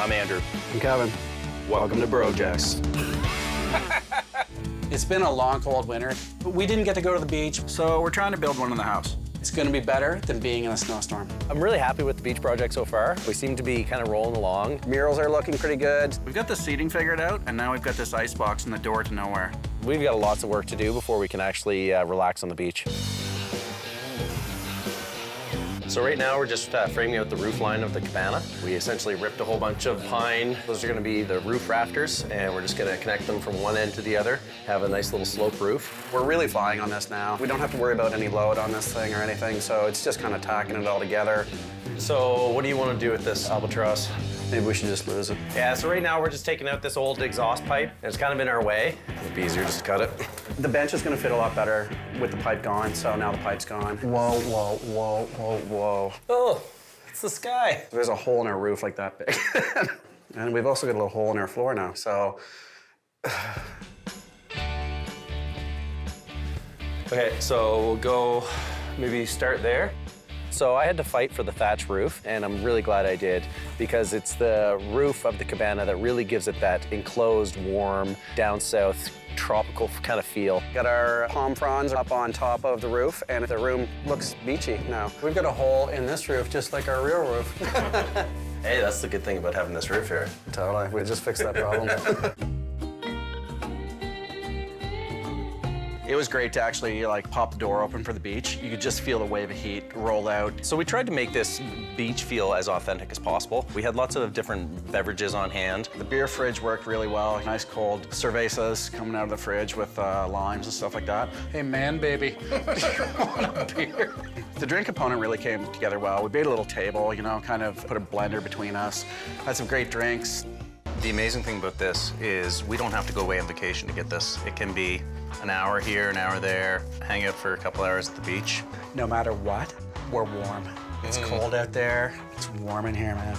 I'm Andrew. I'm Kevin. Welcome to Brojects. It's been a long, cold winter. We didn't get to go to the beach, so we're trying to build one in the house. It's going to be better than being in a snowstorm. I'm really happy with the beach project so far. We seem to be kind of rolling along. Murals are looking pretty good. We've got the seating figured out, and now we've got this ice box and the door to nowhere. We've got lots of work to do before we can actually relax on the beach. So right now we're just framing out the roof line of the cabana. We essentially ripped a whole bunch of pine. Those are going to be the roof rafters, and we're just going to connect them from one end to the other, have a nice little slope roof. We're really flying on this now. We don't have to worry about any load on this thing or anything, so it's just kind of tacking it all together. So what do you want to do with this albatross? Maybe we should just lose it. Yeah, so right now we're just taking out this old exhaust pipe. It's kind of in our way. It'd be easier just to cut it. The bench is going to fit a lot better with the pipe gone, so now the pipe's gone. Whoa, whoa, whoa, whoa, whoa. Oh, it's the sky. There's a hole in our roof like that big. And we've also got a little hole in our floor now, so. Okay, so we'll go maybe start there. So I had to fight for the thatch roof, and I'm really glad I did, because it's the roof of the cabana that really gives it that enclosed, warm, down south, tropical kind of feel. Got our palm fronds up on top of the roof, and the room looks beachy now. We've got a hole in this roof just like our real roof. Hey, that's the good thing about having this roof here. Totally, we just fixed that problem. It was great to actually pop the door open for the beach. You could just feel the wave of heat roll out. So we tried to make this beach feel as authentic as possible. We had lots of different beverages on hand. The beer fridge worked really well. Nice cold cervezas coming out of the fridge with limes and stuff like that. Hey man, baby, do you want a beer? The drink component really came together well. We made a little table, you know, kind of put a blender between us. Had some great drinks. The amazing thing about this is we don't have to go away on vacation to get this. It can be an hour here, an hour there, hang out for a couple hours at the beach. No matter what, we're warm. It's cold out there, it's warm in here, man.